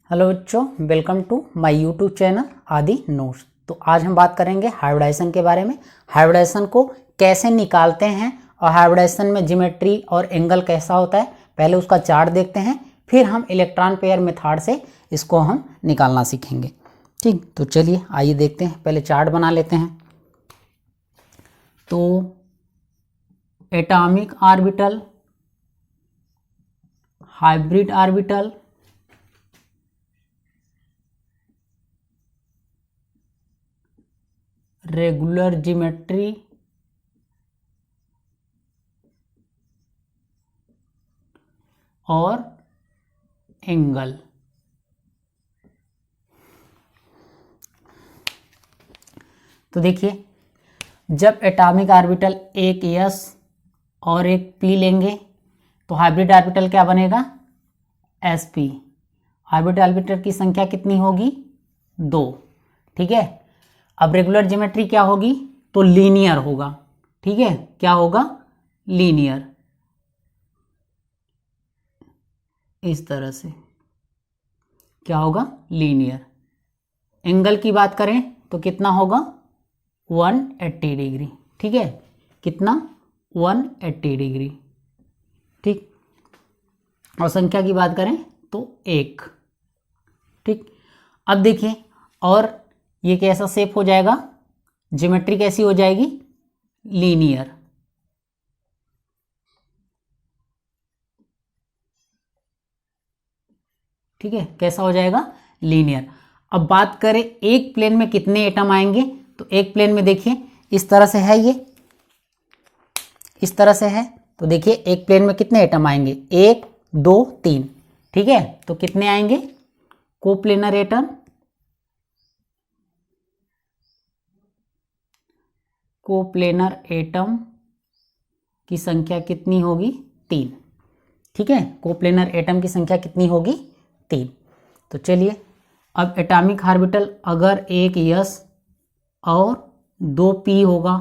Hello बच्चों, welcome to my YouTube channel Aadi notes. तो आज हम बात करेंगे हाइब्रिडाइजेशन के बारे में। हाइब्रिडाइजेशन को कैसे निकालते हैं और हाइब्रिडाइजेशन में ज्योमेट्री और एंगल कैसा होता है, पहले उसका चार्ट देखते हैं, फिर हम इलेक्ट्रॉन पेयर मेथड से इसको हम निकालना सीखेंगे। ठीक, तो चलिए आइए देखते हैं। पहले चार्ट बना लेते हैं। तो atomic orbital, hybrid orbital, regular geometry, और एंगल। तो देखिए, जब एटॉमिक ऑर्बिटल एक एस और एक पी लेंगे तो हाइब्रिड ऑर्बिटल क्या बनेगा? S P. हाइब्रिड ऑर्बिटल की संख्या कितनी होगी? 2। ठीक है। अब रेगुलर ज्योमेट्री क्या होगी? तो लीनियर होगा। ठीक है, क्या होगा? लीनियर, इस तरह से क्या होगा? लीनियर। एंगल की बात करें तो कितना होगा? 180 डिग्री। ठीक है, कितना? 180 डिग्री। ठीक, और संख्या की बात करें तो 1। ठीक, अब देखिए, और ये कैसा शेप हो जाएगा? ज्योमेट्री कैसी हो जाएगी? लीनियर। ठीक है, कैसा हो जाएगा? लीनियर। अब बात करें एक प्लेन में कितने एटम आएंगे, तो एक प्लेन में देखिए इस तरह से है, ये इस तरह से है। तो देखिए एक प्लेन में कितने एटम आएंगे? 1 2 3। ठीक है, तो कितने आएंगे? कोप्लेनर एटम, कोप्लेनर एटम की संख्या कितनी होगी? 3। ठीक है, कोप्लेनर एटम की संख्या कितनी होगी? 3। तो चलिए, अब एटॉमिक ऑर्बिटल अगर एक यस और 2 पी होगा,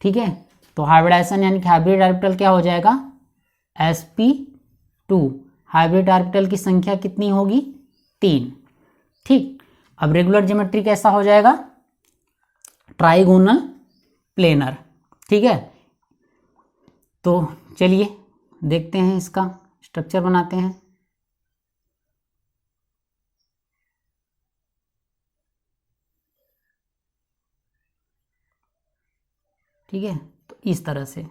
ठीक है, तो हाइब्रिडाइजेशन यानी कि हाइब्रिड ऑर्बिटल क्या हो जाएगा? sp2। हाइब्रिड ऑर्बिटल की संख्या कितनी होगी? 3। ठीक, अब रेगुलर ज्योमेट्री कैसा हो जाएगा? Trigonal planar. ठीक है, तो चलिए देखते हैं, इसका स्ट्रक्चर बनाते हैं। ठीक है, तो इस तरह से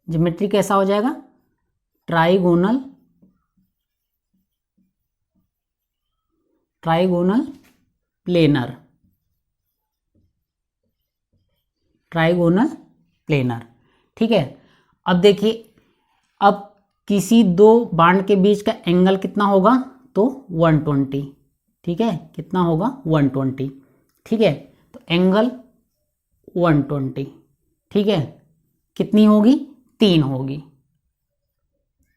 ज्योमेट्री कैसा हो जाएगा? Trigonal, trigonal planar, trigonal planar. ठीक है, अब देखिए, अब किसी दो बांड के बीच का एंगल कितना होगा? तो 120। ठीक है, कितना होगा? 120। ठीक है, तो एंगल 120। ठीक है, कितनी होगी? 3 होगी।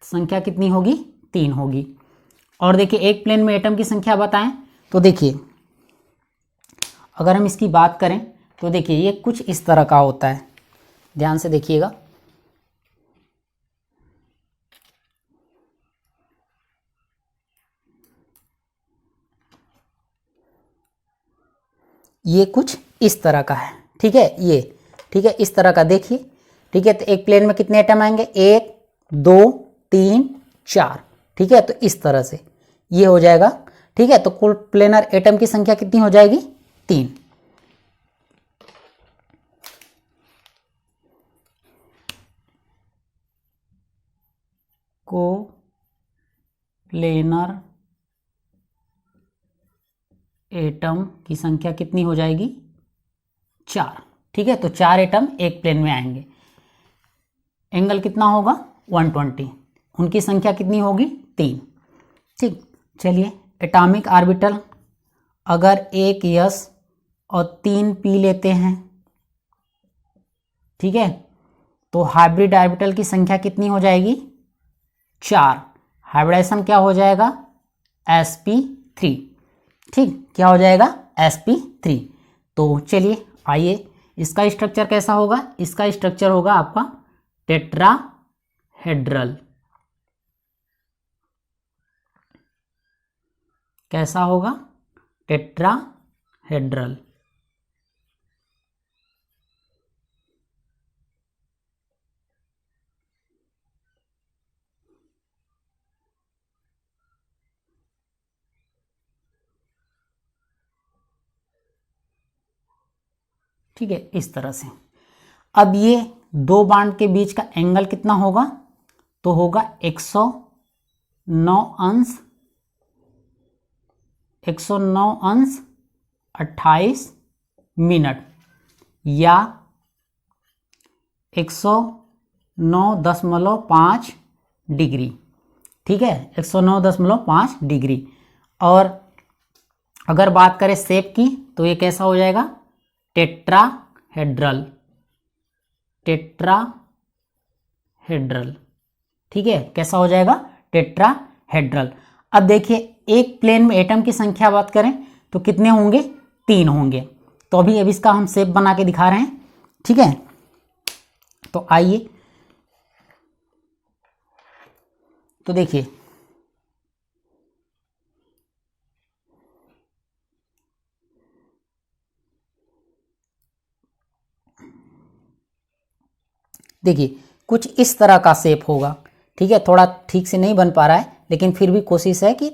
संख्या कितनी होगी? 3 होगी। और देखिए, एक प्लेन में एटम की संख्या बताएं तो देखिए, अगर हम इसकी बात करें तो देखिए ये कुछ इस तरह का होता है। ध्यान से देखिएगा, ये कुछ इस तरह का है। ठीक है, ये ठीक है, इस तरह का देखिए। ठीक है, तो एक प्लेन में कितने एटम आएंगे? 1 2 3 4। ठीक है, तो इस तरह से ये हो जाएगा। ठीक है, तो कुल प्लेनर एटम की संख्या कितनी हो जाएगी? 3। को प्लेनर एटम की संख्या कितनी हो जाएगी? 4। ठीक है, तो 4 एटम एक प्लेन में आएंगे। एंगल कितना होगा? 120। उनकी संख्या कितनी होगी? 3। ठीक, चलिए, एटॉमिक ऑर्बिटल अगर एक यस और 3 पी लेते हैं, ठीक है, तो हाइब्रिड ऑर्बिटल की संख्या कितनी हो जाएगी? 4। हाइब्रिडाइजेशन क्या हो जाएगा? sp3। ठीक, क्या हो जाएगा sp3। तो चलिए आइए, इसका स्ट्रक्चर कैसा होगा? इसका स्ट्रक्चर होगा आपका टेट्राहेड्रल। कैसा होगा? टेट्राहेड्रल। ठीक है, इस तरह से। अब ये दो बांड के बीच का एंगल कितना होगा? तो होगा 109 अंश 28 मिनट, या 109.5 डिग्री। ठीक है, 109.5 डिग्री। और अगर बात करें शेप की, तो ये कैसा हो जाएगा? टेट्राहेड्रल। टेट्राहेड्रल। ठीक है, कैसा हो जाएगा? टेट्राहेड्रल। अब देखिए, एक प्लेन में एटम की संख्या बात करें तो कितने होंगे? 3 होंगे। तो अभी इसका हम शेप बना के दिखा रहे हैं। ठीक है, तो आइए, तो देखिए, देखिए कुछ इस तरह का शेप होगा। ठीक है, थोड़ा ठीक से नहीं बन पा रहा है, लेकिन फिर भी कोशिश है कि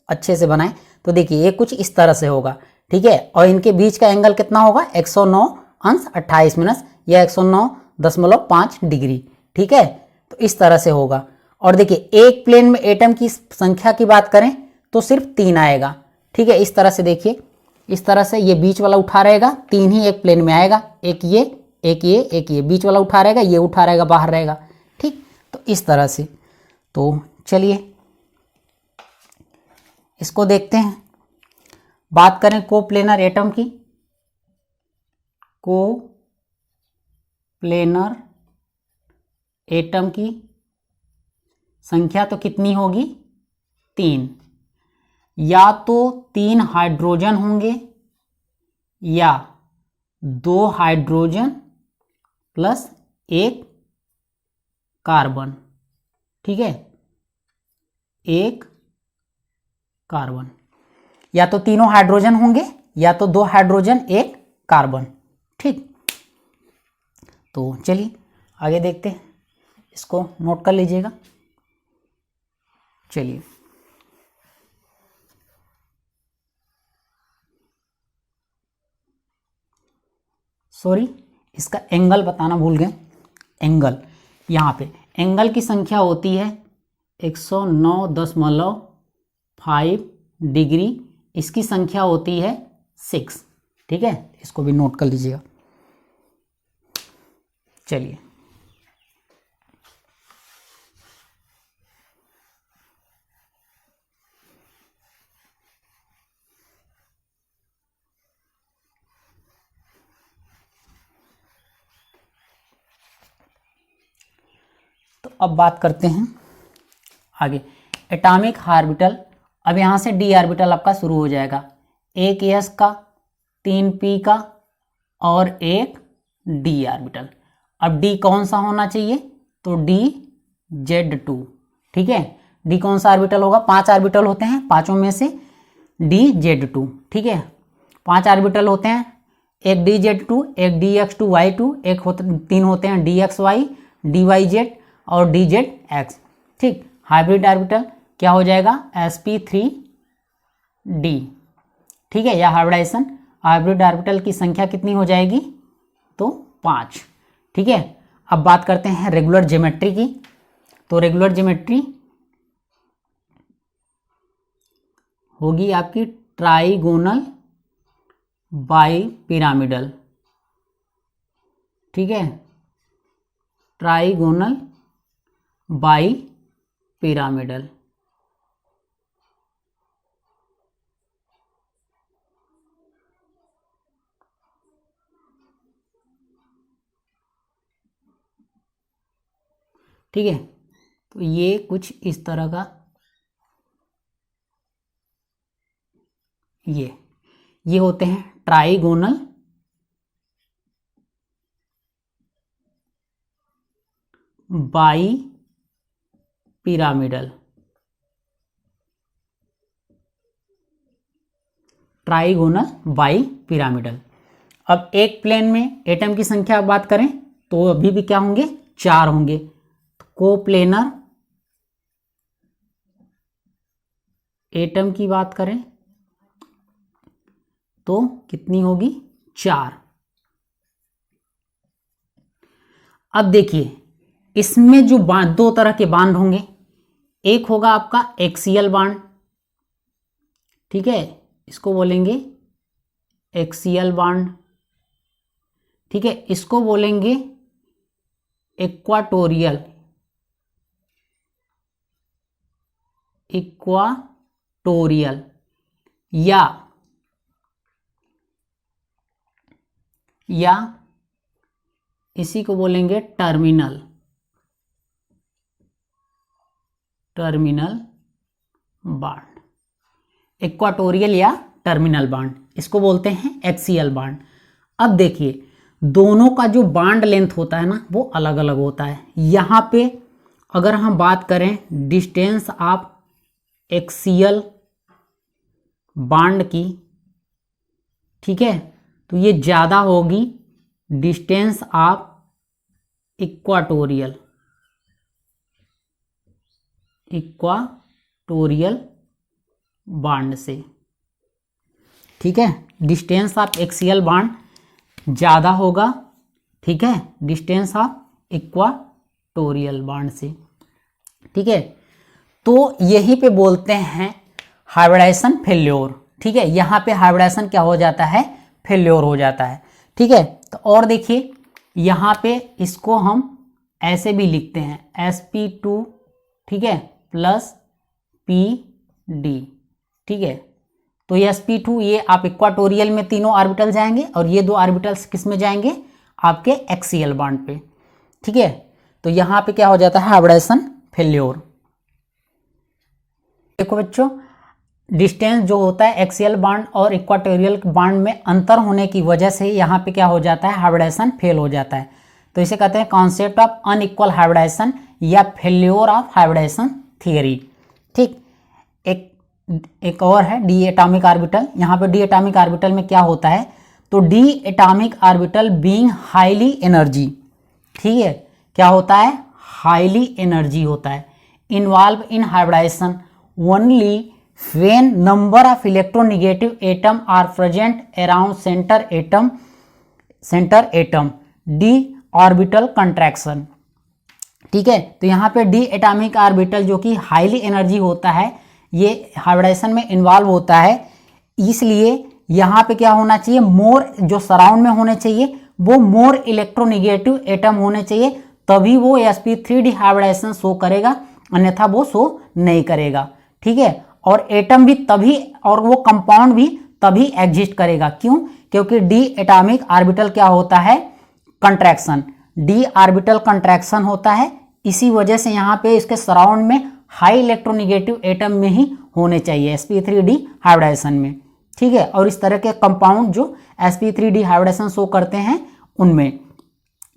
अच्छे से बनाएं। तो देखिए, ये कुछ इस तरह से होगा। ठीक है, और इनके बीच का एंगल कितना होगा? 109 अंश 28 मिनट, या 109.5 डिग्री। ठीक है, तो इस तरह से होगा। और देखिए, एक प्लेन में एटम की संख्या की बात करें तो सिर्फ 3 आएगा। ठीक है, इस तरह से देखिए, इस तरह से ये बीच वाला उठा रहेगा, 3 ही एक प्लेन में आएगा। एक ये, एक ये, एक ये, बीच वाला उठा रहेगा, ये उठा रहेगा, बाहर रहेगा। ठीक, तो इस तरह से। तो चलिए इसको देखते हैं। बात करें कोप्लेनर एटम की, कोप्लेनर एटम की संख्या तो कितनी होगी? 3। या तो 3 हाइड्रोजन होंगे, या 2 हाइड्रोजन प्लस 1 कार्बन। ठीक है, 1 कार्बन। या तो तीनों हाइड्रोजन होंगे, या तो 2 हाइड्रोजन 1 कार्बन। ठीक, तो चलिए आगे देखते हैं, इसको नोट कर लीजिएगा। चलिए, सॉरी, इसका एंगल बताना भूल गए। एंगल, यहाँ पे एंगल की संख्या होती है 109.5 डिग्री। इसकी संख्या होती है 6। ठीक है, इसको भी नोट कर लीजिएगा। चलिए, तो अब बात करते हैं आगे एटॉमिक ऑर्बिटल। अब यहाँ से डी ऑर्बिटल आपका शुरू हो जाएगा। एक एस का, 3 पी का, और एक डी ऑर्बिटल। अब डी कौन सा होना चाहिए? तो डी Z2। ठीक है, डी कौन सा ऑर्बिटल होगा? 5 ऑर्बिटल होते हैं, पांचों में से डी Z2। ठीक है, 5 ऑर्बिटल होते हैं, एक डी Z2, एक डी X2Y2, एक 3 होते हैं डी XY, डी YZ और डी ZX। ठीक, हाइब्रिड ऑर्बिटल क्या हो जाएगा? sp3d। ठीक है, या हाइब्रिडाइजेशन। हाइब्रिड ऑर्बिटल की संख्या कितनी हो जाएगी? तो 5। ठीक है, अब बात करते हैं रेगुलर ज्योमेट्री की। तो रेगुलर ज्योमेट्री होगी आपकी ट्राइगोनल बाई पिरामिडल। ठीक है, ट्राइगोनल बाई पिरामिडल। ठीक है, तो ये कुछ इस तरह का ये होते हैं trigonal bi pyramidal. Trigonal bi pyramidal. अब एक प्लेन में एटम की संख्या बात करें तो अभी भी क्या होंगे, 4 होंगे। कोप्लेनर एटम की बात करें तो कितनी होगी, 4। अब देखिए इसमें जो बांड, 2 तरह के बांड होंगे। एक होगा आपका एक्सियल बांड, ठीक है, इसको बोलेंगे एक्सियल बांड, ठीक है। इसको बोलेंगे इक्वाटोरियल, इक्वाटोरियल, या इसी को बोलेंगे टर्मिनल, टर्मिनल बांड। इक्वाटोरियल या टर्मिनल बांड, इसको बोलते हैं एक्सियल बांड। अब देखिए दोनों का जो बांड लेंथ होता है ना वो अलग अलग होता है। यहाँ पे अगर हम बात करें डिस्टेंस ऑफ एक्सियल बांड की, ठीक है, तो ये ज़्यादा होगी distance of equatorial, equatorial bond से, ठीक है। डिस्टेंस ऑफ एक्सियल बांड ज़्यादा होगा, ठीक है, डिस्टेंस ऑफ इक्वाटोरियल बांड से, ठीक है। तो यहीं पे बोलते हैं हाइब्रिडाइजेशन फेल्योर, ठीक है। यहाँ पे हाइब्रिडाइजेशन क्या हो जाता है, फेल्योर हो जाता है, ठीक है। तो और देखिए यहाँ पे इसको हम ऐसे भी लिखते हैं sp2, ठीक है, प्लस pd, ठीक है। तो ये sp2 ये आप इक्वाटोरियल में तीनों ऑर्बिटल जाएंगे और ये 2 ऑर्बिटल्स किस में जाएंगे, आपके एक्सियल बांड पे, ठीक है। तो यहाँ पे क्या हो जाता है, हाइब्रिडाइजेशन फेल्योर। देखो बच्चों डिस्टेंस जो होता है एक्सियल बांड और इक्वाटोरियल बांड में अंतर होने की वजह से यहाँ पे क्या हो जाता है, हाइब्रिडाइजेशन फेल हो जाता है। तो इसे कहते हैं कॉन्सेप्ट ऑफ अनइक्वल हाइब्रिडाइजेशन या फेल्योर ऑफ हाइब्रिडाइजेशन थियरी, ठीक। एक और है डी एटॉमिक ऑर्बिटल। यहाँ पे डी एटॉमिक ऑर्बिटल में क्या होता है, तो D atomic orbital being highly energy, ठीक है, क्या होता है, हाईली एनर्जी होता है, involve in hybridisation only when number of electronegative atom are present around centre atom D orbital contraction, ठीक है। तो यहाँ पे डी एटॉमिक ऑर्बिटल जो कि हाईली एनर्जी होता है ये हाइब्रिडाइजेशन में इन्वॉल्व होता है, इसलिए यहाँ पे क्या होना चाहिए, मोर जो सराउंड में होने चाहिए वो मोर इलेक्ट्रोनेगेटिव एटम होने चाहिए, तभी वो sp3d हाइब्रिडाइजेशन शो करेगा, अन्यथा वो शो नहीं करेगा, ठीक है। और एटम भी तभी, और वो कंपाउंड भी तभी एग्जिस्ट करेगा, क्यों, क्योंकि डी एटॉमिक ऑर्बिटल क्या होता है, कंट्रैक्शन, डी ऑर्बिटल कंट्रैक्शन होता है। इसी वजह से यहाँ पे इसके सराउंड में हाई इलेक्ट्रोनेगेटिव एटम में ही होने चाहिए sp3d हाइब्रिडाइजेशन में, ठीक है। और इस तरह के कंपाउंड जो sp3d हाइब्रिडाइजेशन शो करते हैं उनमें,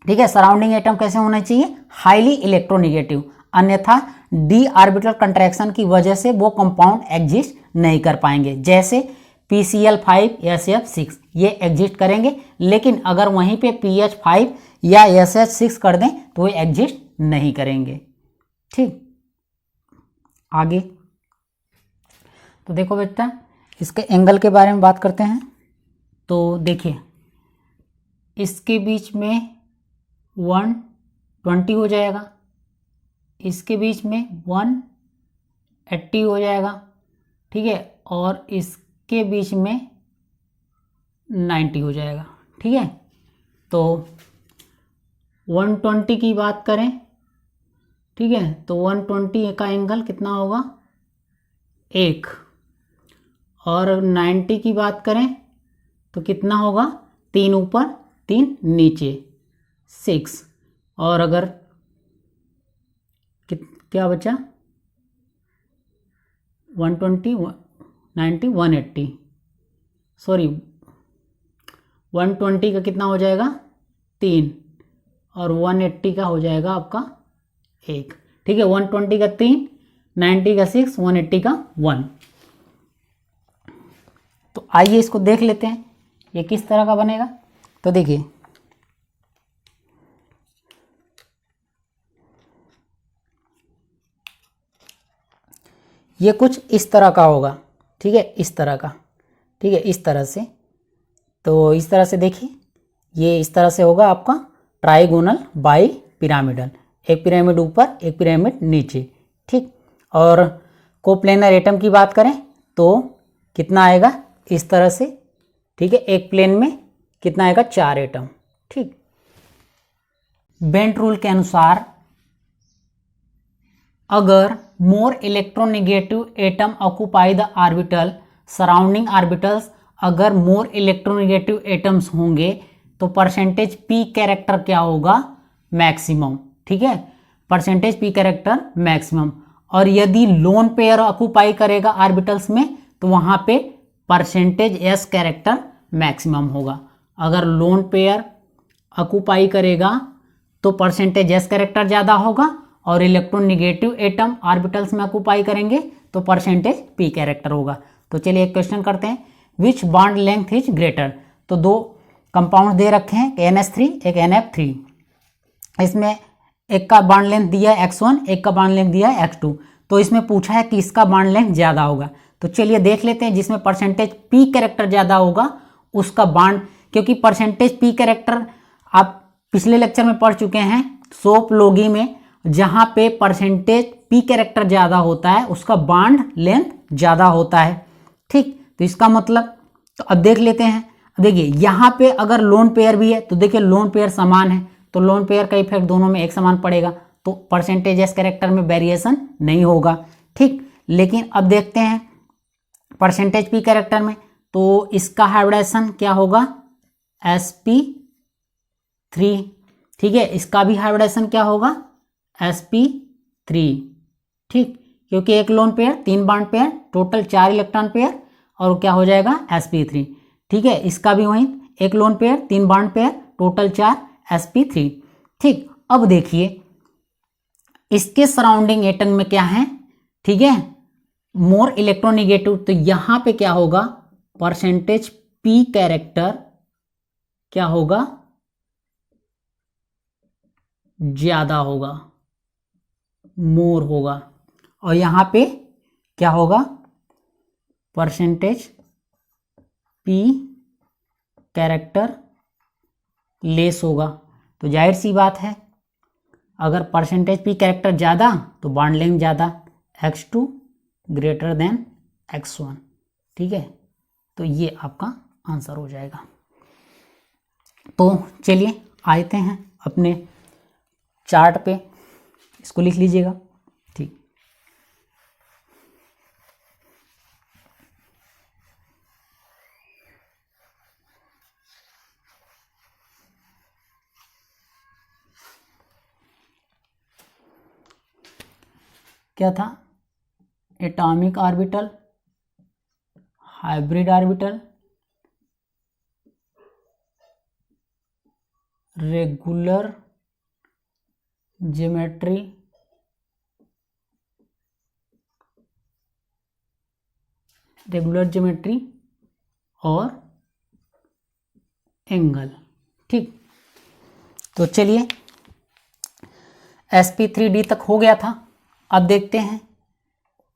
ठीक है, सराउंडिंग एटम कैसे होना चाहिए, हाईली इलेक्ट्रोनेगेटिव, अन्यथा डी ऑर्बिटल कंट्रैक्शन की वजह से वो कंपाउंड एग्जिस्ट नहीं कर पाएंगे। जैसे PCl5 SF6 ये एग्जिस्ट करेंगे, लेकिन अगर वहीं पे PH5 या SH6 कर दें तो ये एग्जिस्ट नहीं करेंगे, ठीक। आगे तो देखो बेटा इसके एंगल के बारे में बात करते हैं। तो देखिए इसके बीच में 120 हो जाएगा, इसके बीच में 180 हो जाएगा, ठीक है, और इसके बीच में 90 हो जाएगा, ठीक है। तो 120 की बात करें, ठीक है, तो 120 का एंगल कितना होगा, 1, और 90 की बात करें तो कितना होगा, 3 ऊपर 3 नीचे 6, और अगर क्या बचा 120 90 180, सॉरी 120 का कितना हो जाएगा 3 और 180 का हो जाएगा आपका 1। ठीक है, 120 का 3, 90 का 6, 180 का 1। तो आइए इसको देख लेते हैं ये किस तरह का बनेगा। तो देखिए ये कुछ इस तरह का होगा। ठीक है, इस तरह का। ठीक है, इस तरह से। तो इस तरह से देखिए ये इस तरह से होगा आपका ट्राइगोनल बाई पिरामिडल, एक पिरामिड ऊपर एक पिरामिड नीचे। ठीक, और कोप्लेनर एटम की बात करें तो कितना आएगा इस तरह से। ठीक है, एक प्लेन में कितना आएगा 4 एटम। ठीक, बेंट रूल के अनुसार अगर more electronegative atom occupy the orbital surrounding orbitals, अगर मोर इलेक्ट्रोनेगेटिव एटम्स होंगे तो परसेंटेज पी कैरेक्टर क्या होगा मैक्सिमम। ठीक है, परसेंटेज पी कैरेक्टर मैक्सिमम। और यदि लोन पेयर ऑक्यूपाई करेगा ऑर्बिटल्स में तो वहां पे परसेंटेज एस कैरेक्टर मैक्सिमम होगा। अगर लोन पेयर ऑक्यूपाई करेगा तो परसेंटेज एस कैरेक्टर ज़्यादा होगा, और इलेक्ट्रोनेगेटिव एटम ऑर्बिटल्स में ऑक्यूपाई करेंगे तो परसेंटेज पी कैरेक्टर होगा। तो चलिए एक क्वेश्चन करते हैं, विच बॉन्ड लेंथ इज ग्रेटर। तो दो कंपाउंड दे रखे हैं, एक NH3 एक NF3। इसमें एक का बॉन्ड लेंथ दिया है X1, एक का बॉन्ड लेंथ दिया है X2। तो इसमें पूछा है कि इसका बॉन्ड लेंथ ज़्यादा होगा। तो चलिए देख लेते हैं, जिसमें परसेंटेज पी कैरेक्टर ज़्यादा होगा उसका बॉन्ड, क्योंकि परसेंटेज पी कैरेक्टर आप पिछले लेक्चर में पढ़ चुके हैं सोप लोगी में, जहां पे परसेंटेज पी कैरेक्टर ज़्यादा होता है उसका बॉन्ड लेंथ ज़्यादा होता है। ठीक, तो इसका मतलब, तो अब देख लेते हैं। देखिए यहाँ पे अगर लोन पेयर भी है तो देखिए लोन पेयर समान है तो लोन पेयर का इफेक्ट दोनों में एक समान पड़ेगा, तो परसेंटेज एस कैरेक्टर में वेरिएशन नहीं होगा। ठीक, लेकिन अब देखते हैं परसेंटेज पी कैरेक्टर में, तो इसका हाइब्रिडाइजेशन क्या होगा sp3। ठीक है, इसका भी हाइब्रिडाइजेशन क्या होगा sp3। ठीक, क्योंकि एक lone pair 3 bond pair total 4 electron pair और क्या हो जाएगा sp3। ठीक है, इसका भी वहीं एक lone pair 3 bond pair total 4 sp3। ठीक, अब देखिए इसके सराउंडिंग एटम में क्या है। ठीक है, मोर इलेक्ट्रोनेगेटिव, तो यहां पे क्या होगा परसेंटेज पी कैरेक्टर क्या होगा ज्यादा होगा, मोर होगा, और यहां पे क्या होगा परसेंटेज पी कैरेक्टर लेस होगा। तो जाहिर सी बात है अगर परसेंटेज पी कैरेक्टर ज़्यादा तो बॉन्ड लेंथ ज़्यादा, X2 ग्रेटर देन X1। ठीक है, तो ये आपका आंसर हो जाएगा। तो चलिए आते हैं अपने चार्ट पे, इसको लिख लीजिएगा। ठीक, क्या था atomic orbital, hybrid orbital, regular geometry, और एंगल। ठीक, तो चलिए sp3d तक हो गया था। अब देखते हैं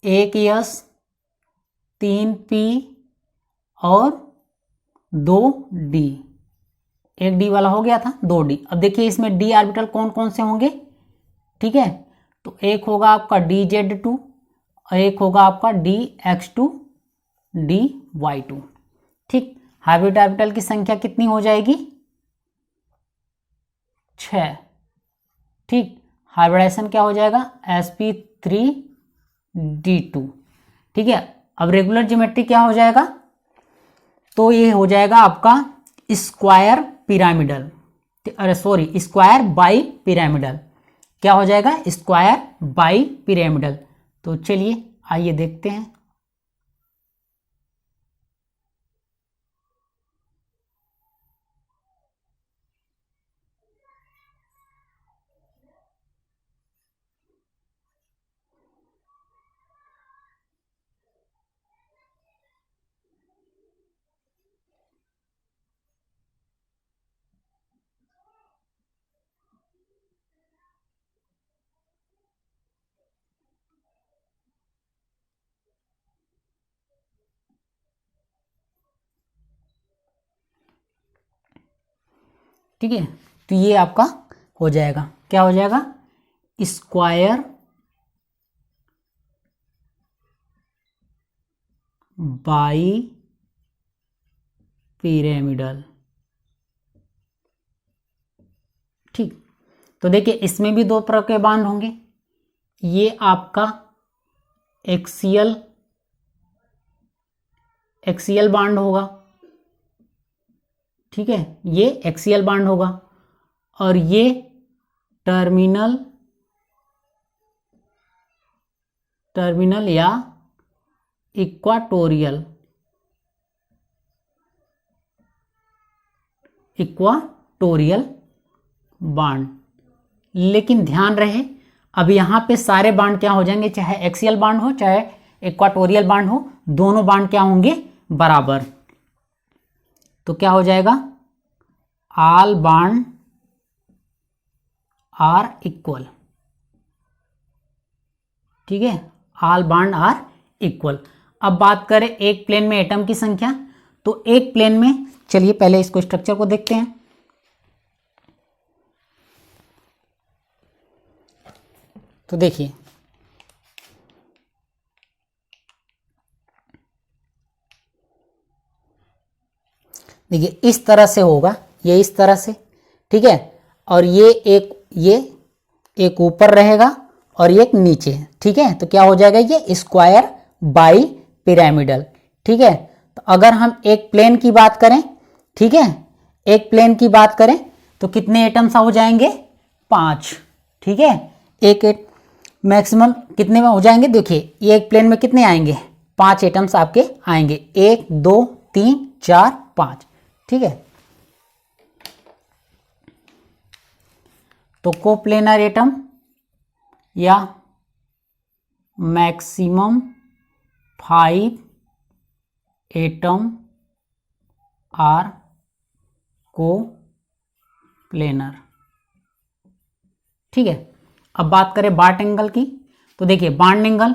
1 S 3 P और 2 D। 1 D वाला हो गया था, 2 D। अब देखिए इसमें D ऑर्बिटल कौन कौन से होंगे। ठीक है, तो एक होगा आपका DZ2 और एक होगा आपका DX2 DY2। ठीक, हाइब्रिड ऑर्बिटल की संख्या कितनी हो जाएगी 6। ठीक, हाइब्रिडाइजेशन क्या हो जाएगा sp3d2। ठीक है, अब रेगुलर ज्योमेट्री क्या हो जाएगा, तो ये हो जाएगा आपका स्क्वायर पिरामिडल, अरे सॉरी स्क्वायर बाई पिरामिडल। क्या हो जाएगा स्क्वायर बाई पिरामिडल। तो चलिए आइए देखते हैं। ठीक है, तो ये आपका हो जाएगा, क्या हो जाएगा, स्क्वायर बाई पिरामिडल। ठीक, तो देखिए इसमें भी दो प्रकार के बांड होंगे, ये आपका एक्सियल बांड होगा, ठीक है, ये एक्सियल बांड होगा, और ये टर्मिनल या इक्वाटोरियल बांड। लेकिन ध्यान रहे, अब यहां पे सारे बांड क्या हो जाएंगे, चाहे एक्सियल बांड हो चाहे इक्वाटोरियल बांड हो, दोनों बांड क्या होंगे, बराबर। तो क्या हो जाएगा, ऑल बांड आर इक्वल। ठीक है, ऑल बांड आर इक्वल। अब बात करें एक प्लेन में एटम की संख्या, तो एक प्लेन में, चलिए पहले इसको स्ट्रक्चर को देखते हैं। तो देखिए इस तरह से होगा, ये इस तरह से, ठीक है, और ये एक ऊपर रहेगा और एक नीचे, ठीक है, तो क्या हो जाएगा, ये स्क्वायर बाई पिरामिडल। ठीक है, तो अगर हम एक प्लेन की बात करें, ठीक है, एक प्लेन की बात करें तो कितने एटम्स हो जाएंगे, 5। ठीक है, एक मैक्सिमम कितने में हो जाएंगे, देखिए ये एक प्लेन में कितने आएंगे, 5 एटम्स आपके आएंगे, 1 2 3 4 5। ठीक है, तो कोप्लेनर एटम या मैक्सिमम 5 एटम आर कोप्लेनर। ठीक है, अब बात करें बार्ट एंगल की, तो देखिए बार्ट एंगल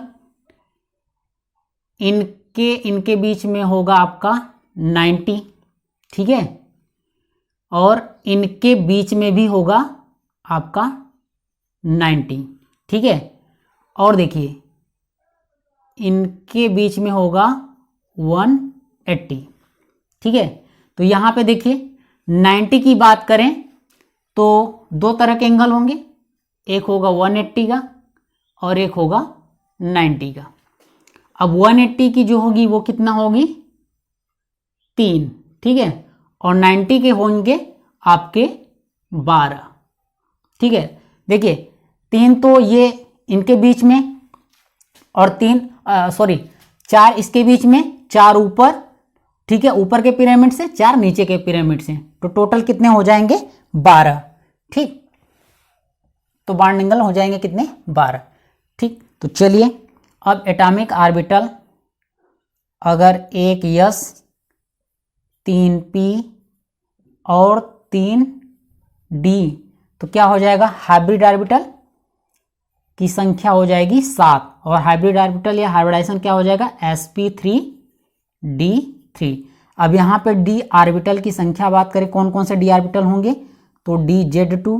इनके बीच में होगा आपका 90, ठीक है, और इनके बीच में भी होगा आपका 90, ठीक है, और देखिए इनके बीच में होगा 180। ठीक है, तो यहां पे देखिए 90 की बात करें तो दो तरह के एंगल होंगे, एक होगा 180 का और एक होगा 90 का। अब 180 की जो होगी वो कितना होगी, 3, ठीक है, और 90 के होंगे आपके 12। ठीक है, देखिए 3 तो ये इनके बीच में और 4 इसके बीच में, 4 ऊपर, ठीक है, ऊपर के पिरामिड से, 4 नीचे के पिरामिड से, तो टोटल कितने हो जाएंगे, 12। ठीक, तो बॉन्ड एंगल हो जाएंगे कितने, 12। ठीक, तो चलिए अब एटॉमिक ऑर्बिटल अगर 1 s 3 p और 3 d, तो क्या हो जाएगा, हाइब्रिड ऑर्बिटल की संख्या हो जाएगी 7, और हाइब्रिड ऑर्बिटल या हाइब्रिडाइजेशन क्या हो जाएगा, sp3d3। अब यहाँ पे d ऑर्बिटल की संख्या बात करें, कौन कौन से d ऑर्बिटल होंगे, तो dz2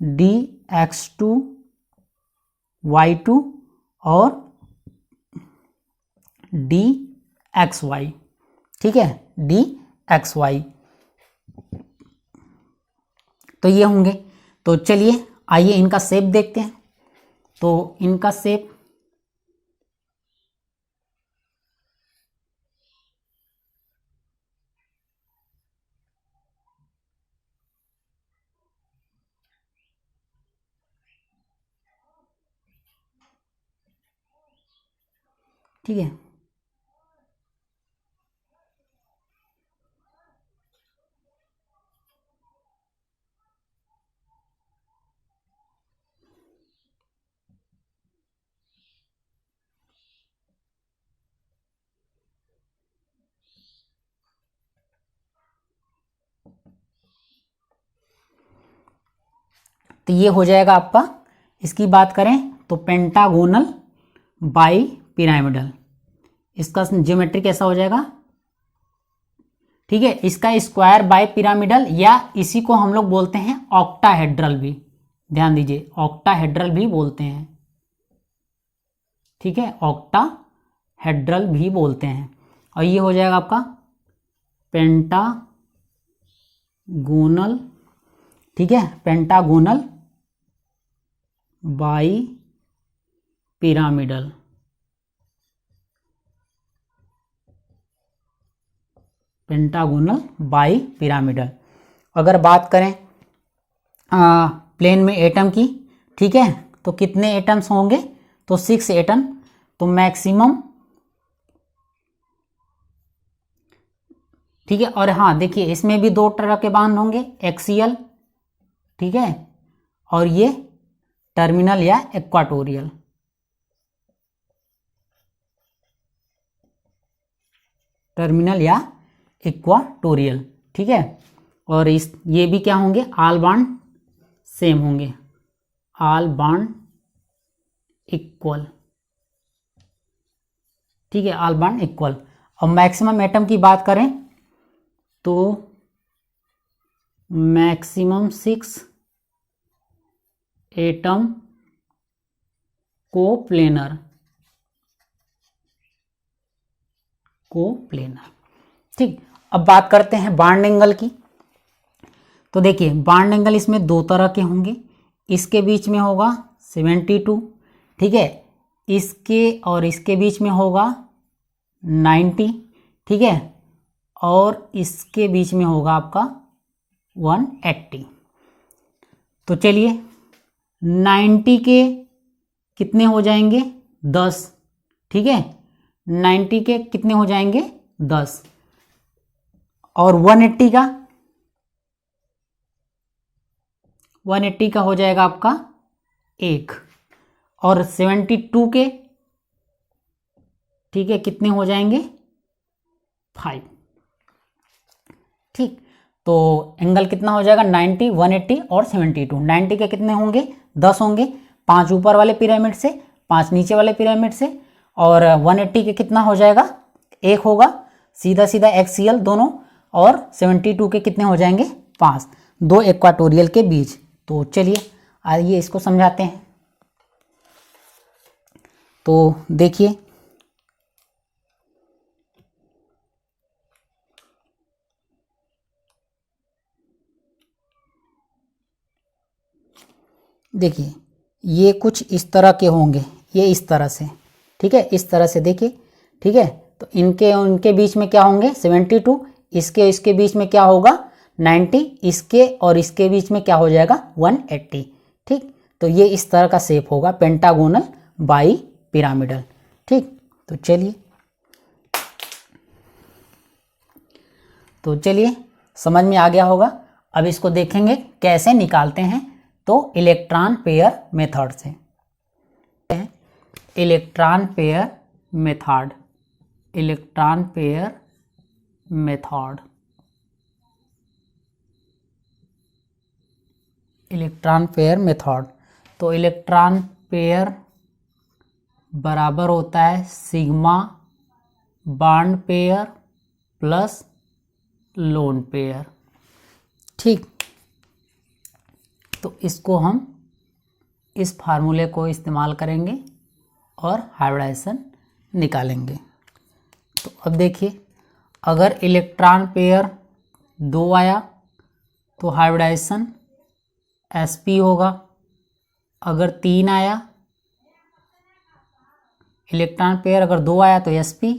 dx2 y2 और dxy। ठीक है, dxy, तो ये होंगे। तो चलिए आइए इनका शेप देखते हैं। तो इनका शेप ठीक है, तो ये हो जाएगा आपका, इसकी बात करें तो पेंटागोनल बाई पिरामिडल, इसका ज्योमेट्री कैसा हो जाएगा, ठीक है, इसका स्क्वायर बाय पिरामिडल, या इसी को हम लोग बोलते हैं ऑक्टाहेड्रल भी, ध्यान दीजिए ऑक्टाहेड्रल भी बोलते हैं। ठीक है, ऑक्टाहेड्रल भी बोलते हैं। और ये हो जाएगा आपका पेंटागोनल, ठीक है, pentagonal bi pyramidal. Pentagonal bi pyramidal. अगर बात करें प्लेन में एटम की, ठीक है, तो कितने एटम्स होंगे, तो 6 एटम। तो मैक्सिमम, ठीक है, और हाँ देखिए इसमें भी 2 तरह के बांड होंगे, एक्सियल, ठीक है, और ये टर्मिनल या इक्वाटोरियल। टर्मिनल या इक्वाटोरियल, ठीक है, और ये भी क्या होंगे, आल बांड सेम होंगे, आल बांड इक्वल, ठीक है, आल बांड इक्वल। और मैक्सिमम एटम की बात करें तो मैक्सिमम 6 एटम कोप्लेनर, ठीक। अब बात करते हैं बॉन्ड एंगल की। तो देखिए बॉन्ड एंगल इसमें 2 तरह के होंगे, इसके बीच में होगा 72, ठीक है, इसके और इसके बीच में होगा 90, ठीक है, और इसके बीच में होगा आपका 180। तो चलिए 90 के कितने हो जाएंगे, 10, ठीक है, 90 के कितने हो जाएंगे, 10, और 180 का हो जाएगा आपका 1, और 72 के, ठीक है, कितने हो जाएंगे, 5, ठीक। तो एंगल कितना हो जाएगा, 90, 180 और 72। 90 के कितने होंगे, 10 होंगे, 5 ऊपर वाले पिरामिड से, 5 नीचे वाले पिरामिड से, और 180 के कितना हो जाएगा, 1 होगा, सीधा सीधा एक्सियल दोनों, और 72 के कितने हो जाएंगे, 5, 2 इक्वाटोरियल के बीच। तो चलिए आइए इसको समझाते हैं। तो देखिए ये कुछ इस तरह के होंगे, ये इस तरह से, ठीक है, इस तरह से देखिए, ठीक है, तो उनके बीच में क्या होंगे, 72, इसके बीच में क्या होगा, 90, इसके और इसके बीच में क्या हो जाएगा, 180, ठीक। तो ये इस तरह का शेप होगा, पेंटागोनल बाई पिरामिडल, ठीक। तो चलिए समझ में आ गया होगा। अब इसको देखेंगे कैसे निकालते हैं, तो इलेक्ट्रॉन पेयर मेथड से। Electron pair method, electron pair method, electron pair method. तो इलेक्ट्रॉन पेयर बराबर होता है sigma bond pair plus lone pair, ठीक। तो इसको हम इस फार्मूले को इस्तेमाल करेंगे और हाइब्रिडाइजेशन निकालेंगे। तो अब देखिए अगर इलेक्ट्रॉन पेयर 2 आया तो हाइब्रिडाइजेशन sp होगा, अगर 3 आया, इलेक्ट्रॉन पेयर अगर 2 आया तो sp,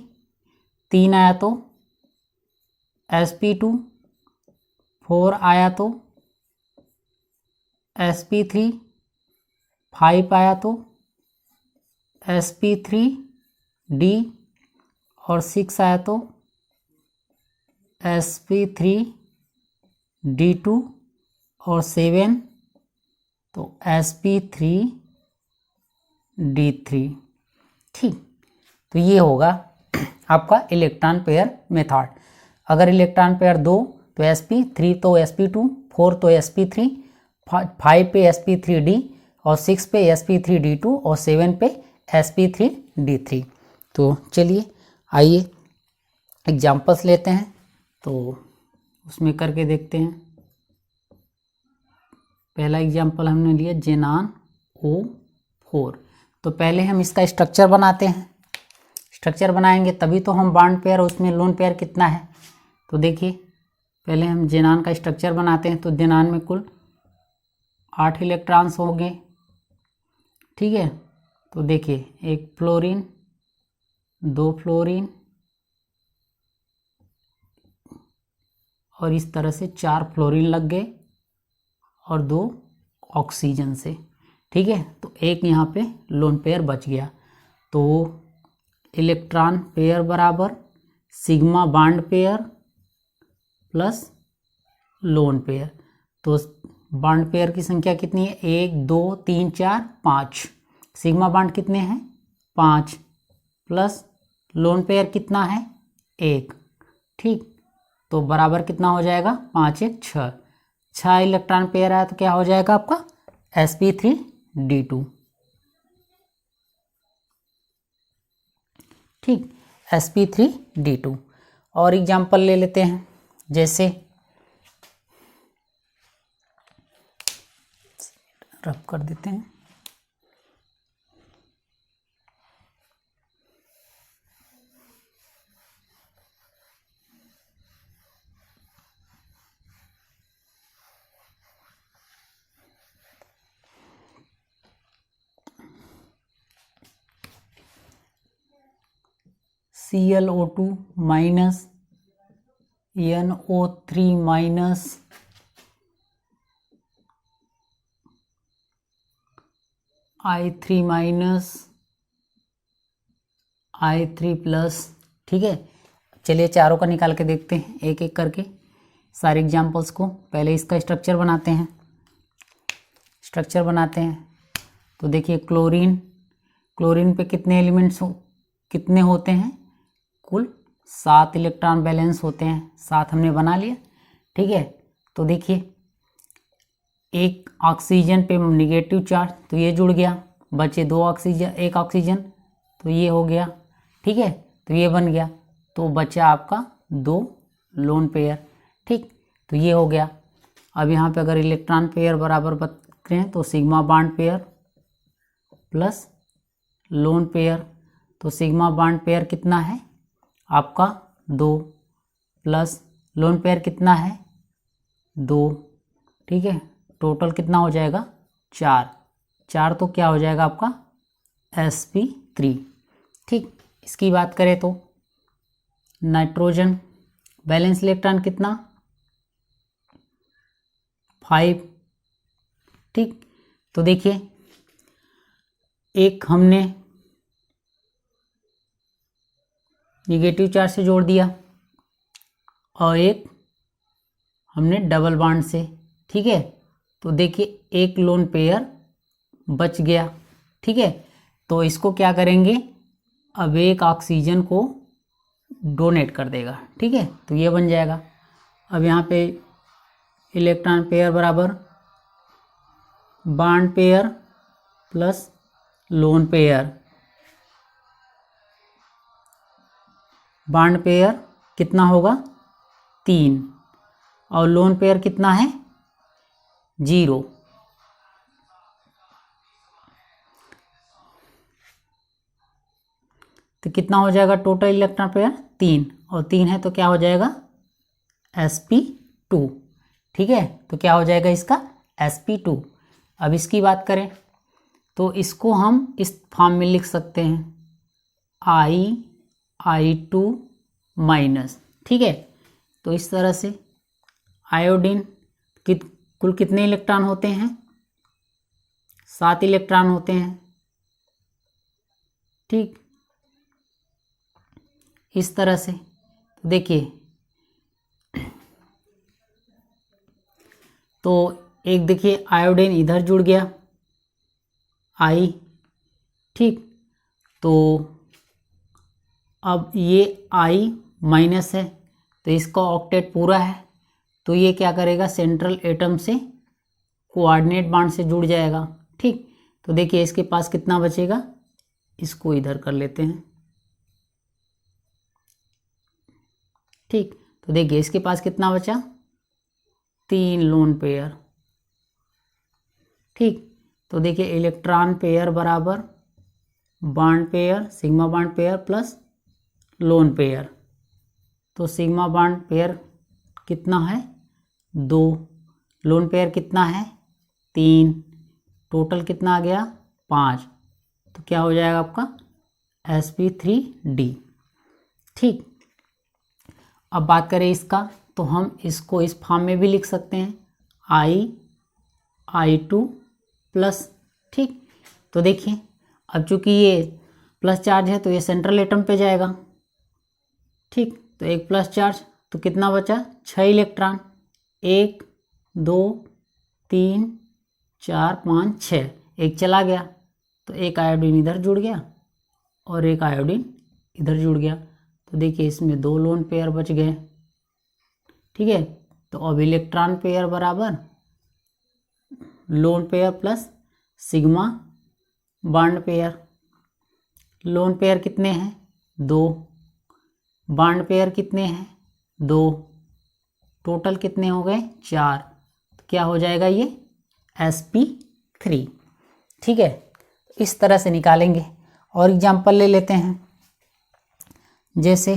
3 आया तो sp2, 4 आया तो sp3, 5 आया तो sp3d, और 6 आया तो sp3d2, और 7 तो sp3d3, ठीक। तो ये होगा आपका इलेक्ट्रॉन पेयर मेथड। अगर इलेक्ट्रॉन पेयर 2 तो sp, 3 तो sp2, 4 तो sp3, 5 पे sp3d, और 6 पे sp3d2, और 7 पे sp3d3। तो चलिए आइए एग्जाम्पल्स लेते हैं। तो उसमें करके देखते हैं। पहला एग्जाम्पल हमने लिया ज़ेनान O4। तो पहले हम इसका स्ट्रक्चर बनाते हैं। स्ट्रक्चर बनाएंगे तभी तो हम बॉन्ड पेयर और उसमें लोन पेयर कितना है। तो देखिए पहले हम ज़ेनान का स्ट्रक्चर बनाते हैं। तो ज़ेनान में कुल 8 इलेक्ट्रॉन्स होंगे, ठीक है। तो देखिए एक फ्लोरीन, 2 फ्लोरीन और इस तरह से 4 फ्लोरीन लग गए और 2 ऑक्सीजन से, ठीक है। तो एक यहाँ पे लोन पेयर बच गया। तो इलेक्ट्रॉन पेयर बराबर sigma bond pair plus lone pair. तो बॉन्ड पेयर की संख्या कितनी है? 1 2 3 4 5। सिग्मा बॉन्ड कितने हैं? 5 प्लस लोन पेयर कितना है? 1, ठीक। तो बराबर कितना हो जाएगा? 5 1 6। 6 इलेक्ट्रॉन पेयर आया तो क्या हो जाएगा आपका? sp3d2, ठीक, sp3d2। और एग्जाम्पल ले लेते हैं, जैसे रब कर देते हैं। ClO2 minus NO3 minus I3 minus I3 plus, ठीक है। चलिए चारों का निकाल के देखते हैं एक एक करके सारे एग्जाम्पल्स को। पहले इसका स्ट्रक्चर बनाते हैं। तो देखिए क्लोरीन पे कितने एलिमेंट्स कितने होते हैं? कुल 7 इलेक्ट्रॉन बैलेंस होते हैं। 7 हमने बना लिया, ठीक है। तो देखिए एक ऑक्सीजन पे निगेटिव चार्ज, तो ये जुड़ गया, बचे 2 ऑक्सीजन, 1 ऑक्सीजन, तो ये हो गया, ठीक है। तो ये बन गया, तो बचा आपका 2 लोन पेयर, ठीक। तो ये हो गया। अब यहाँ पे अगर इलेक्ट्रॉन पेयर बराबर बात करें तो sigma bond pair plus lone pair. तो सिग्मा बॉन्ड पेयर कितना है आपका? 2 प्लस लोन पेयर कितना है? 2, ठीक है। टोटल कितना हो जाएगा? 4। तो क्या हो जाएगा आपका? sp3, ठीक। इसकी बात करें तो नाइट्रोजन बैलेंस इलेक्ट्रॉन कितना? 5, ठीक। तो देखिए एक हमने निगेटिव चार्ज से जोड़ दिया और एक हमने डबल बॉन्ड से, ठीक है। तो देखिए एक लोन पेयर बच गया, ठीक है। तो इसको क्या करेंगे? अब एक ऑक्सीजन को डोनेट कर देगा, ठीक है। तो ये बन जाएगा। अब यहाँ पे इलेक्ट्रॉन पेयर बराबर bond pair plus lone pair. Bond pair कितना होगा? 3 और लोन पेयर कितना है? 0। तो कितना हो जाएगा टोटल इलेक्ट्रॉन पेयर? 3 और 3 है तो क्या हो जाएगा? sp2, ठीक है। तो क्या हो जाएगा इसका? sp2। अब इसकी बात करें तो इसको हम इस फॉर्म में लिख सकते हैं I2 माइनस, ठीक है। तो इस तरह से आयोडीन कुल कितने इलेक्ट्रॉन होते हैं? 7 इलेक्ट्रॉन होते हैं, ठीक। इस तरह से देखिए, तो एक देखिए आयोडीन इधर जुड़ गया I, ठीक। तो अब ये I माइनस है तो इसका ऑक्टेट पूरा है, तो ये क्या करेगा? सेंट्रल एटम से कोऑर्डिनेट बॉन्ड से जुड़ जाएगा, ठीक। तो देखिए इसके पास कितना बचेगा? इसको इधर कर लेते हैं, ठीक। तो देखिए इसके पास कितना बचा, 3 लोन पेयर। ठीक, तो देखिए इलेक्ट्रॉन पेयर बराबर bond pair, sigma bond pair plus lone pair. तो सिग्मा बॉन्ड पेयर कितना है, 2, लोन पेयर कितना है, 3, टोटल कितना आ गया, 5। तो क्या हो जाएगा आपका sp3d। ठीक, अब बात करें इसका, तो हम इसको इस फॉर्म में भी लिख सकते हैं, I2 प्लस। ठीक, तो देखिए अब चूंकि ये प्लस चार्ज है तो ये सेंट्रल एटम पे जाएगा। ठीक, तो एक प्लस चार्ज, तो कितना बचा, 6 इलेक्ट्रॉन, 1 2 3 4 5 6, एक चला गया तो एक आयोडीन इधर जुड़ गया और एक आयोडीन इधर जुड़ गया। तो देखिए इसमें 2 लोन पेयर बच गए। ठीक है, तो अब इलेक्ट्रॉन पेयर बराबर lone pair plus sigma bond pair. Lone pair कितने हैं, 2, बॉन्ड पेयर कितने हैं, 2, टोटल कितने हो गए, 4। तो क्या हो जाएगा ये sp3। ठीक है, इस तरह से निकालेंगे। और एग्जाम्पल ले लेते हैं, जैसे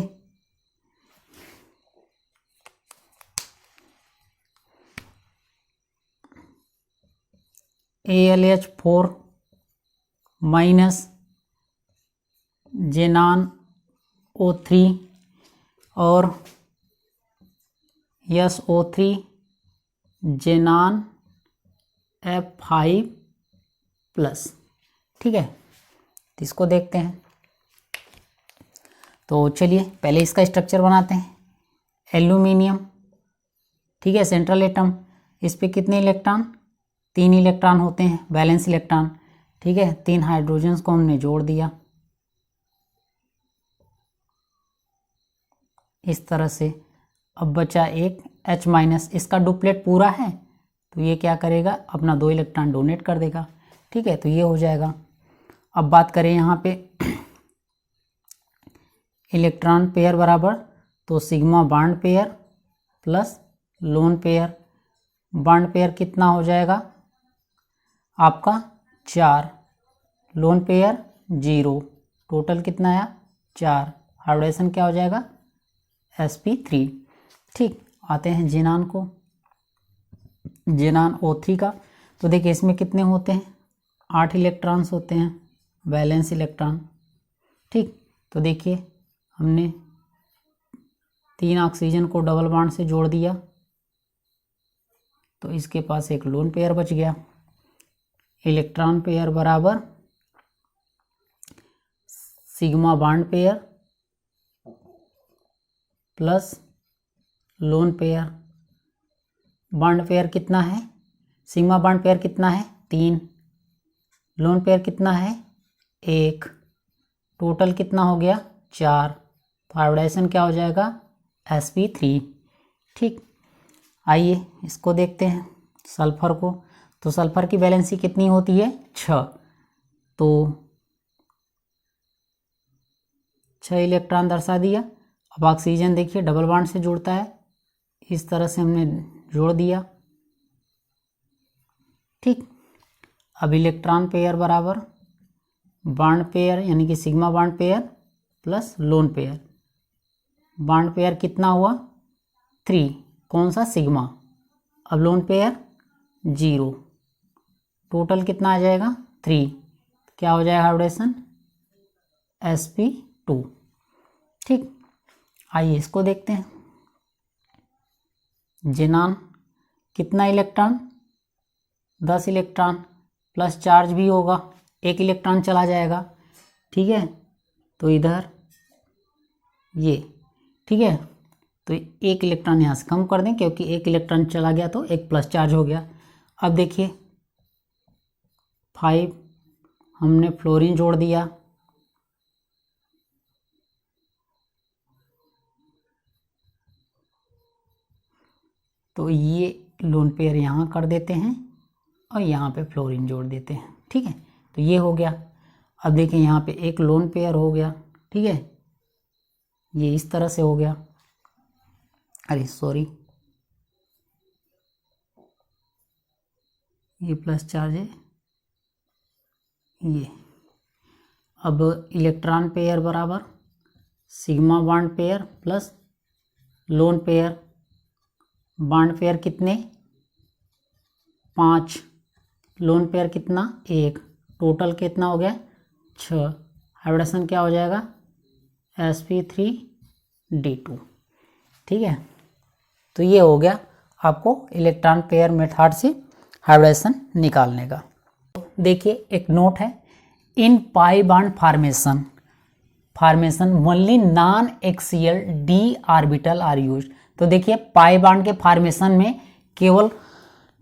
AlH4 माइनस जेनान O3 और SO3 जेनान F5 प्लस। ठीक है, तो इसको देखते हैं। तो चलिए पहले इसका स्ट्रक्चर बनाते हैं। एल्यूमिनियम, ठीक है, सेंट्रल एटम, इस पे कितने इलेक्ट्रॉन, 3 इलेक्ट्रॉन होते हैं, वैलेंस इलेक्ट्रॉन। ठीक है, 3 हाइड्रोजन्स को हमने जोड़ दिया इस तरह से। अब बचा एक H माइनस, इसका डुप्लेट पूरा है तो ये क्या करेगा, अपना 2 इलेक्ट्रॉन डोनेट कर देगा। ठीक है, तो ये हो जाएगा। अब बात करें यहाँ पे इलेक्ट्रॉन पेयर बराबर, तो sigma bond pair plus lone pair. Bond pair कितना हो जाएगा आपका 4, लोन पेयर 0, टोटल कितना आया 4। हाइब्रिडेशन क्या हो जाएगा sp3। ठीक, आते हैं जेनान को, जेनान O3 का। तो देखिए इसमें कितने होते हैं, 8 इलेक्ट्रॉन्स होते हैं, वैलेंस इलेक्ट्रॉन। ठीक, तो देखिए हमने 3 ऑक्सीजन को डबल बॉन्ड से जोड़ दिया तो इसके पास एक लोन पेयर बच गया। इलेक्ट्रॉन पेयर बराबर sigma bond pair plus lone pair. Bond pair कितना है, सिग्मा बॉन्ड पेयर कितना है 3, लोन पेयर कितना है 1, टोटल कितना हो गया 4। तो हाइब्रिडेशन क्या हो जाएगा sp3। ठीक, आइए इसको देखते हैं सल्फर को। तो सल्फर की वैलेंसी कितनी होती है 6, तो 6 इलेक्ट्रॉन दर्शा दिया। अब ऑक्सीजन देखिए डबल बॉन्ड से जुड़ता है, इस तरह से हमने जोड़ दिया। ठीक, अब इलेक्ट्रॉन पेयर बराबर बॉन्ड पेयर यानी कि sigma bond pair plus lone pair. Bond pair कितना हुआ 3, कौन सा सिग्मा। अब लोन पेयर 0, टोटल कितना आ जाएगा 3। क्या हो जाएगा हाइब्रिडेशन sp2। ठीक, आइए इसको देखते हैं। जेनान कितना इलेक्ट्रॉन 10 इलेक्ट्रॉन, प्लस चार्ज भी होगा, 1 इलेक्ट्रॉन चला जाएगा। ठीक है, तो इधर ये, ठीक है, तो 1 इलेक्ट्रॉन यहाँ से कम कर दें क्योंकि 1 इलेक्ट्रॉन चला गया तो 1 प्लस चार्ज हो गया। अब देखिए 5 हमने फ्लोरीन जोड़ दिया, तो ये लोन पेयर यहाँ कर देते हैं और यहाँ पे फ्लोरीन जोड़ देते हैं। ठीक है, तो ये हो गया। अब देखिए यहाँ पे एक लोन पेयर हो गया। ठीक है, ये इस तरह से हो गया। अरे सॉरी, ये प्लस चार्ज है ये। अब इलेक्ट्रॉन पेयर बराबर sigma bond pair plus lone pair. Bond pair कितने? 5, लोन पेयर कितना? 1, टोटल कितना हो गया? 6। हाइब्रिडेशन क्या हो जाएगा? sp3d2। ठीक है, तो ये हो गया आपको इलेक्ट्रॉन पेयर मेथड से हाइब्रिडेशन निकालने का। देखिए एक नोट है, in pi bond formation only non axial d orbital are used. तो देखिए पाई बॉन्ड के फॉर्मेशन में केवल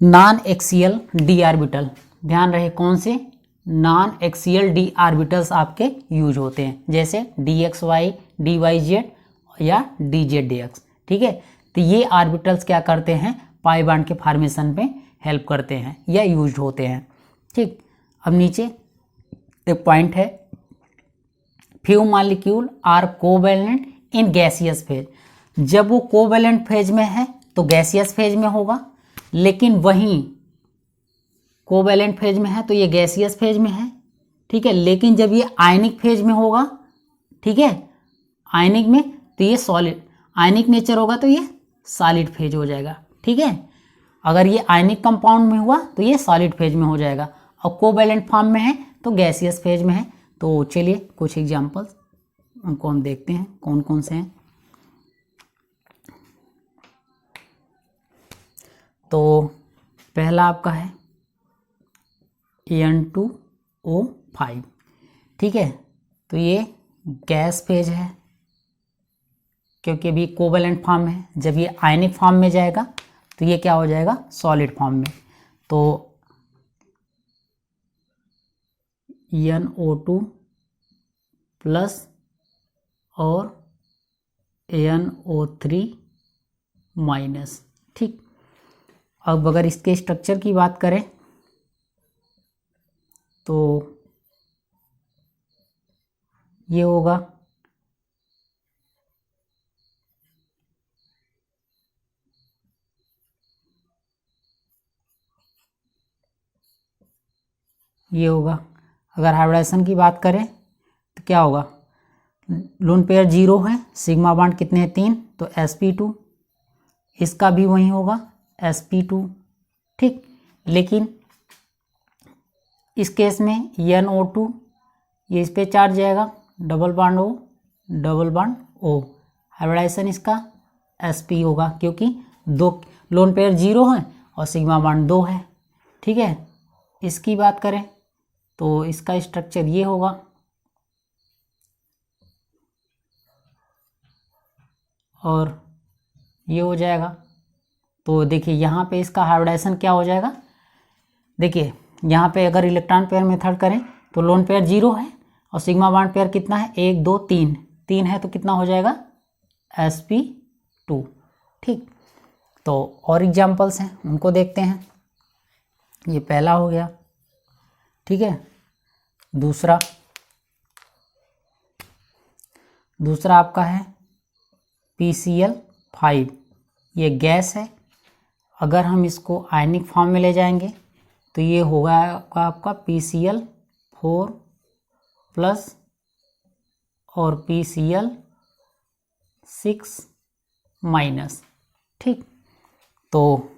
नॉन एक्सियल डी ऑर्बिटल, ध्यान रहे कौन से? नॉन एक्सियल डी ऑर्बिटल्स आपके यूज होते हैं, जैसे dxy dyz या dzdx। ठीक है, तो ये ऑर्बिटल्स क्या करते हैं? पाई बॉन्ड के फॉर्मेशन पे हेल्प करते हैं या यूज होते हैं। ठीक, अब नीचे एक पॉइंट है, few molecule are covalent in gaseous phase. जब वो कोवैलेंट फेज में है तो गैसियस फेज में होगा, लेकिन वहीं कोवैलेंट फेज में है तो ये गैसियस फेज में है। ठीक है, लेकिन जब ये आयनिक फेज में होगा, ठीक है, आयनिक में, तो ये सॉलिड, आयनिक नेचर होगा तो ये सॉलिड फेज हो जाएगा। ठीक है, अगर ये आयनिक कंपाउंड में हुआ तो ये सॉलिड फेज में हो जाएगा, और कोवैलेंट फॉर्म में है तो गैसियस फेज में है। तो चलिए कुछ एग्जांपल्स उनको हम देखते हैं कौन कौन से हैं। तो पहला आपका है N2O5। ठीक है, तो ये गैस फेज है क्योंकि अभी कोवैलेंट फॉर्म है। जब ये आयनिक फॉर्म में जाएगा तो ये क्या हो जाएगा? सॉलिड फॉर्म में। तो NO2 प्लस और NO3 माइनस। ठीक, अब अगर इसके स्ट्रक्चर की बात करें तो ये होगा ये होगा। अगर हाइब्रिडेशन की बात करें तो क्या होगा? लोन पेयर 0 है, सिग्मा बॉन्ड कितने हैं? 3, तो sp2। इसका भी वही होगा sp2। ठीक, लेकिन इस केस में NO2 ये इस पे चार्ज जाएगा, double bond O double bond O। Hybridisation इसका sp होगा क्योंकि दो लोन पेयर 0 है और सिग्मा बॉन्ड 2 है। ठीक है, इसकी बात करें तो इसका स्ट्रक्चर ये होगा, और ये हो जाएगा। तो देखिए यहाँ पे इसका हाइब्रिडाइजेशन क्या हो जाएगा? देखिए यहाँ पे अगर इलेक्ट्रॉन पेयर मेथड करें तो लोन पेयर 0 है और सिग्मा बॉन्ड पेयर कितना है? 1 2 3, 3 है तो कितना हो जाएगा? sp2। ठीक, तो और एग्जांपल्स हैं उनको देखते हैं। ये पहला हो गया। ठीक है, दूसरा आपका है PCl5। ये गैस है, अगर हम इसको आयनिक फॉर्म में ले जाएंगे तो ये होगा आपका PCl4 प्लस और PCl6 माइनस। ठीक, तो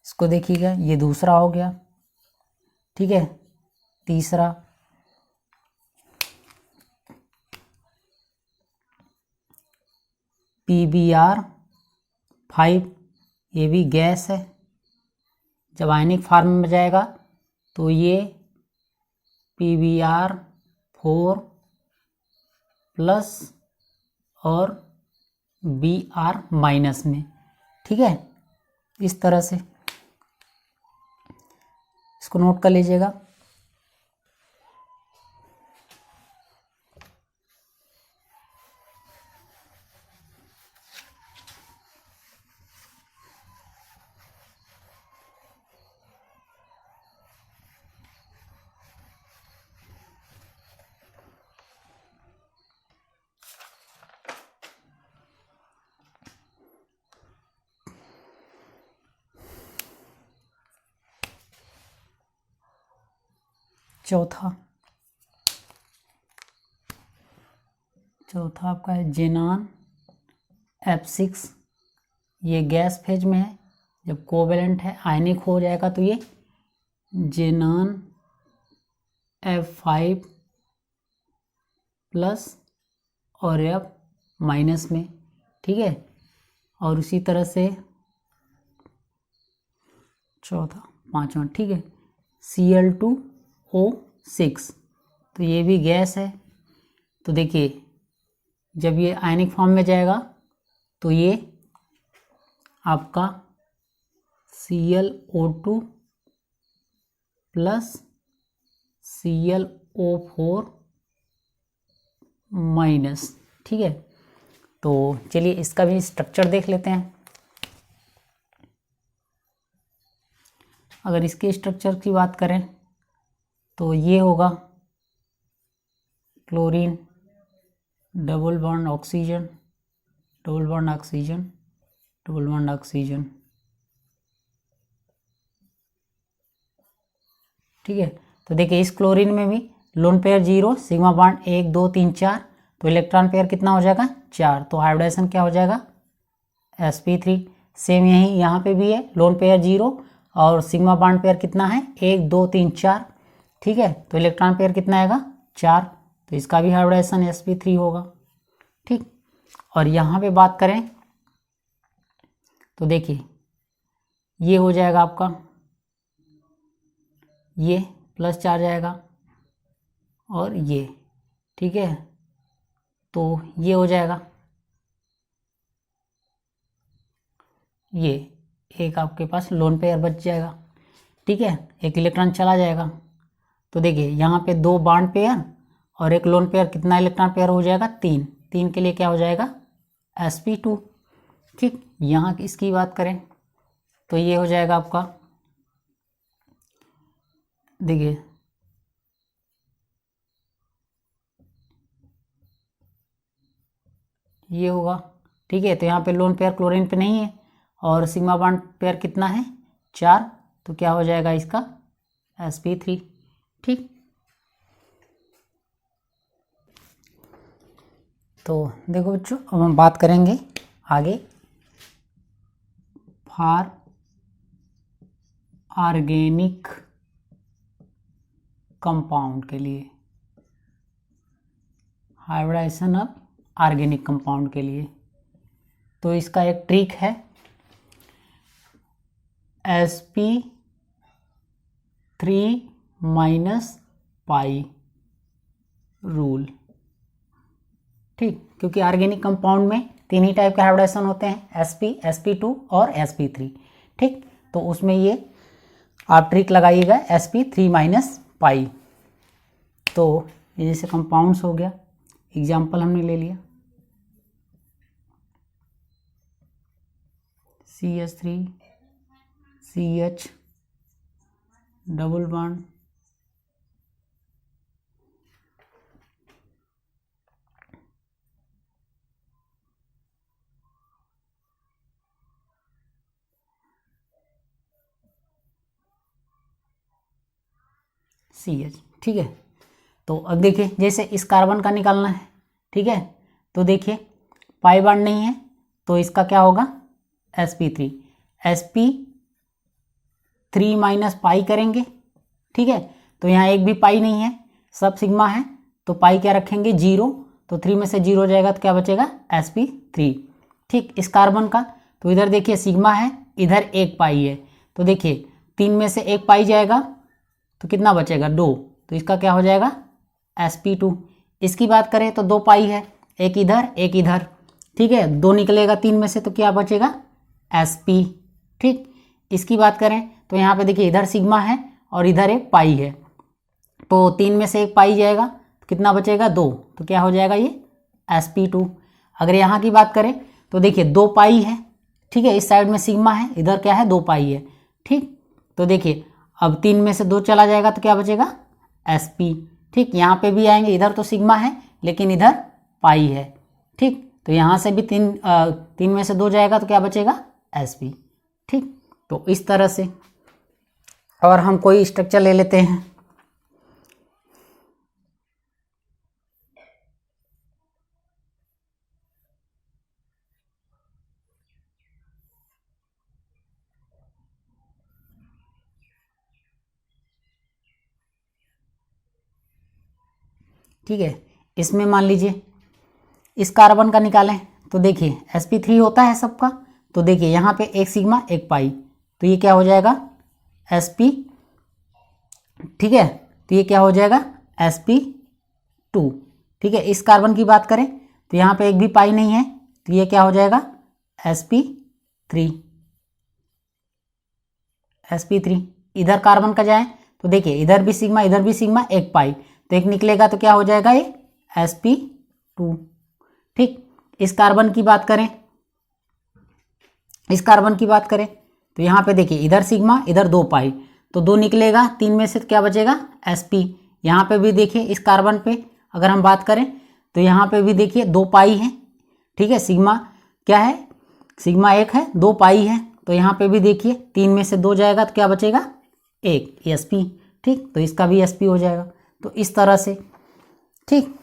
इसको देखिएगा, ये दूसरा हो गया। ठीक है, तीसरा PBr5, ये भी गैस है, जब आयनिक फॉर्म में जाएगा तो ये PBr4 प्लस और Br माइनस में। ठीक है, इस तरह से इसको नोट कर लीजिएगा। चौथा आपका है जेनान F6, ये गैस फेज में है, जब कोवेलेंट है आयनिक हो जाएगा तो ये जेनान F5 प्लस और F माइनस में, ठीक है। और उसी तरह से चौथा पांचवा, ठीक है, Cl2O6, तो ये भी गैस है। तो देखिए जब ये आयनिक फॉर्म में जाएगा तो ये आपका ClO2 प्लस ClO4 माइनस, ठीक है। तो चलिए इसका भी स्ट्रक्चर देख लेते हैं। अगर इसके स्ट्रक्चर की बात करें तो ये होगा chlorine double bond oxygen, double bond oxygen, double bond oxygen, ठीक है। तो देखिए इस क्लोरीन में भी लोन पेयर 0, सिग्मा बॉन्ड 1 2 3 4, तो इलेक्ट्रॉन पेयर कितना हो जाएगा 4, तो हाइब्रिडाइजेशन क्या हो जाएगा sp3। सेम यही यहाँ पे भी है, लोन पेयर 0 और सिग्मा बॉन्ड पेयर कितना है 1 2 3 4, ठीक है। तो इलेक्ट्रॉन पेयर कितना आएगा 4, तो इसका भी हाइब्रिडाइजेशन sp3 होगा, ठीक। और यहाँ पे बात करें तो देखिए ये हो जाएगा आपका, ये प्लस चार्ज आएगा और ये, ठीक है। तो ये हो जाएगा, ये एक आपके पास लोन पेयर बच जाएगा, ठीक है, एक इलेक्ट्रॉन चला जाएगा। तो देखिए यहाँ पे 2 बॉन्ड पेयर और एक लोन पेयर, कितना इलेक्ट्रॉन पेयर हो जाएगा 3, 3 के लिए क्या हो जाएगा sp2, ठीक। यहाँ इसकी बात करें तो ये हो जाएगा आपका, देखिए ये होगा, ठीक है। तो यहाँ पे लोन पेयर क्लोरीन पे नहीं है और सिग्मा बॉन्ड पेयर कितना है 4, तो क्या हो जाएगा इसका sp3, ठीक। तो देखो बच्चों अब हम बात करेंगे आगे फॉर ऑर्गेनिक कंपाउंड के लिए, हाइब्रिडाइजेशन ऑफ ऑर्गेनिक कंपाउंड के लिए। तो इसका एक ट्रिक है sp3 माइनस पाई रूल, ठीक। क्योंकि ऑर्गेनिक कंपाउंड में 3 ही टाइप के हाइब्रिडाइजेशन होते हैं, sp, sp2 और sp3, ठीक। तो उसमें ये आप ट्रिक लगाइएगा sp3 माइनस पाई। तो ये जैसे कंपाउंड्स हो गया, एग्जाम्पल हमने ले लिया CH3 CH double bond CH, ठीक है। तो अब देखिए जैसे इस कार्बन का निकालना है, ठीक है। तो देखिए पाई बॉन्ड नहीं है तो इसका क्या होगा sp3, sp3 माइनस पाई करेंगे, ठीक है। तो यहाँ एक भी पाई नहीं है, सब सिग्मा है, तो पाई क्या रखेंगे 0, तो 3 में से 0 जाएगा तो क्या बचेगा sp3, ठीक। इस कार्बन का तो इधर देखिए सिग्मा है, इधर 1 पाई है, तो देखिए 3 में से 1 पाई जाएगा तो कितना बचेगा 2, तो इसका क्या हो जाएगा sp2। इसकी बात करें तो 2 पाई है, एक इधर एक इधर, ठीक है, 2 निकलेगा 3 में से तो क्या बचेगा sp, ठीक। इसकी बात करें तो यहाँ पे देखिए इधर सिग्मा है और इधर एक पाई है, तो 3 में से 1 पाई जाएगा तो कितना बचेगा 2, तो क्या हो जाएगा ये sp2। अगर यहाँ की बात करें तो देखिए 2 पाई है, ठीक है, इस साइड में सिग्मा है, इधर क्या है 2 पाई है, ठीक। तो देखिए अब 3 में से 2 चला जाएगा तो क्या बचेगा sp, ठीक। यहाँ पे भी आएंगे, इधर तो सिग्मा है लेकिन इधर पाई है, ठीक। तो यहाँ से भी 3 में से 2 जाएगा तो क्या बचेगा sp, ठीक। तो इस तरह से और हम कोई स्ट्रक्चर ले लेते हैं, ठीक है। इसमें मान लीजिए इस कार्बन का निकालें तो देखिए sp3 होता है सबका, तो देखिए यहाँ पे एक सिग्मा एक पाई, तो ये क्या हो जाएगा sp, ठीक है, तो ये क्या हो जाएगा sp2, ठीक है। इस कार्बन की बात करें तो यहाँ पे एक भी पाई नहीं है, तो ये क्या हो जाएगा sp3। इधर कार्बन का जाए तो देखिए इधर भी सिग्मा एक पाई, तो एक निकलेगा तो क्या हो जाएगा ये sp2, ठीक। इस कार्बन की बात करें तो यहाँ पे देखिए इधर सिग्मा इधर 2 पाई, तो 2 निकलेगा, 3 में से तो क्या बचेगा sp। यहाँ पे भी देखिए इस कार्बन पे अगर हम बात करें तो यहाँ पे भी देखिए 2 पाई है, ठीक है। सिग्मा क्या है, सिग्मा 1 है, 2 पाई है, तो यहाँ पे भी देखिए 3 में से 2 जाएगा तो क्या बचेगा 1 sp, ठीक। तो इसका भी sp हो जाएगा। तो इस तरह से, ठीक।